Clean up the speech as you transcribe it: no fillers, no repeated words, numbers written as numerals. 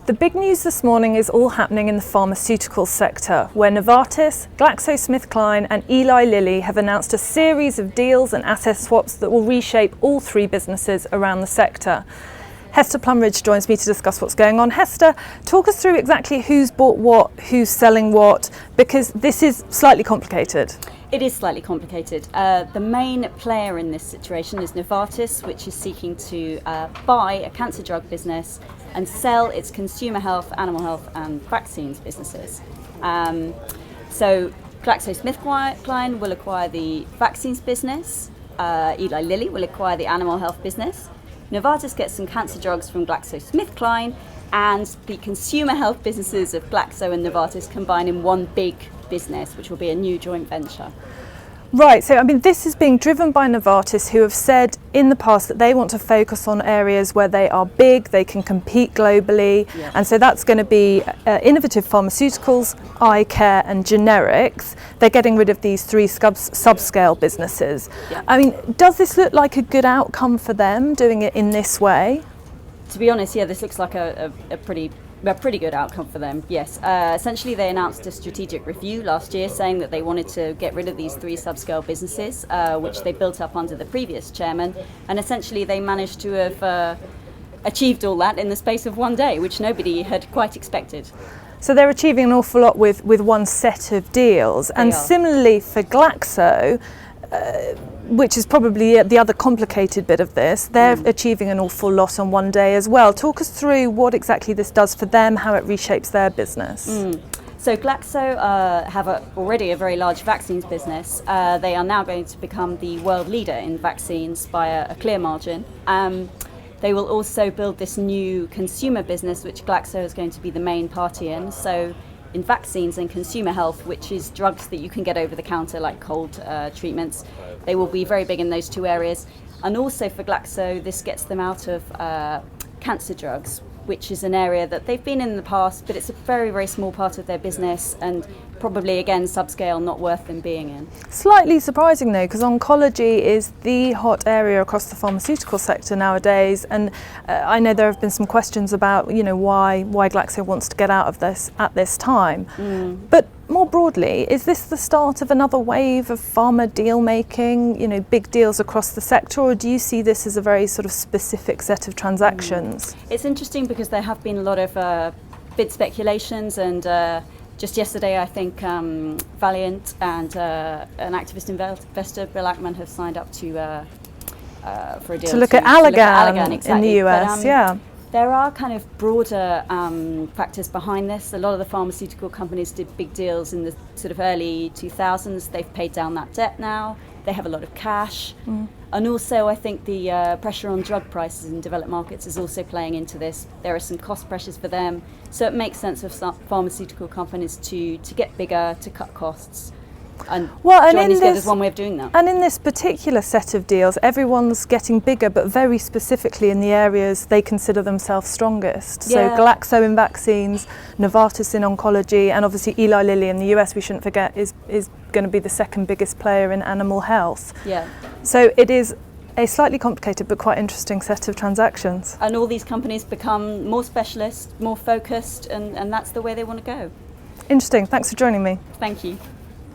The big news this morning is all happening in the pharmaceutical sector, where Novartis, GlaxoSmithKline and Eli Lilly have announced a series of deals and asset swaps that will reshape all three businesses around the sector. Hester Plumridge joins me to discuss what's going on. Hester, talk us through exactly who's bought what, who's selling what, because this is slightly complicated. It is slightly complicated. The main player in this situation is Novartis, which is seeking to buy a cancer drug business and sell its consumer health, animal health and vaccines businesses. So GlaxoSmithKline will acquire the vaccines business, Eli Lilly will acquire the animal health business, Novartis gets some cancer drugs from GlaxoSmithKline, and the consumer health businesses of Glaxo and Novartis combine in one big business, which will be a new joint venture. Right, so I mean this is being driven by Novartis, who have said in the past that they want to focus on areas where they are big, they can compete globally, Yes. And so that's going to be innovative pharmaceuticals, eye care and generics. They're getting rid of these three subscale businesses. Yeah. I mean, does this look like a good outcome for them, doing it in this way? To be honest, yeah, this looks like a pretty good outcome for them, yes. Essentially, they announced a strategic review last year saying that they wanted to get rid of these three subscale businesses, which they built up under the previous chairman. And essentially, they managed to have achieved all that in the space of one day, which nobody had quite expected. So they're achieving an awful lot with one set of deals. And similarly for Glaxo, which is probably the other complicated bit of this, they're achieving an awful lot on one day as well. Talk us through what exactly this does for them, how it reshapes their business. So Glaxo have already a very large vaccines business. They are now going to become the world leader in vaccines by a clear margin. They will also build this new consumer business, which Glaxo is going to be the main party in. So in vaccines and consumer health, which is drugs that you can get over the counter like cold treatments, they will be very big in those two areas. And also for Glaxo, this gets them out of cancer drugs, which is an area that they've been in the past, but it's a very, very small part of their business and probably, again, subscale, not worth them being in. Slightly surprising though, because oncology is the hot area across the pharmaceutical sector nowadays, and I know there have been some questions about, why Glaxo wants to get out of this at this time. But more broadly, is this the start of another wave of pharma deal making, big deals across the sector, or do you see this as a very sort of specific set of transactions? It's interesting because there have been a lot of bid speculations, and just yesterday I think Valiant and an activist investor, Bill Ackman, have signed up for a deal to look at Allergan exactly. in the US, but, there are kind of broader factors behind this. A lot of the pharmaceutical companies did big deals in the sort of early 2000s. They've paid down that debt now. They have a lot of cash. And also I think the pressure on drug prices in developed markets is also playing into this. There are some cost pressures for them. So it makes sense for some pharmaceutical companies to get bigger, to cut costs. And joining together is one way of doing that. And in this particular set of deals, everyone's getting bigger, but very specifically in the areas they consider themselves strongest. Yeah. So Glaxo in vaccines, Novartis in oncology, and obviously Eli Lilly in the US, we shouldn't forget, is going to be the second biggest player in animal health. Yeah. So it is a slightly complicated but quite interesting set of transactions. And all these companies become more specialist, more focused, and that's the way they want to go. Interesting. Thanks for joining me. Thank you.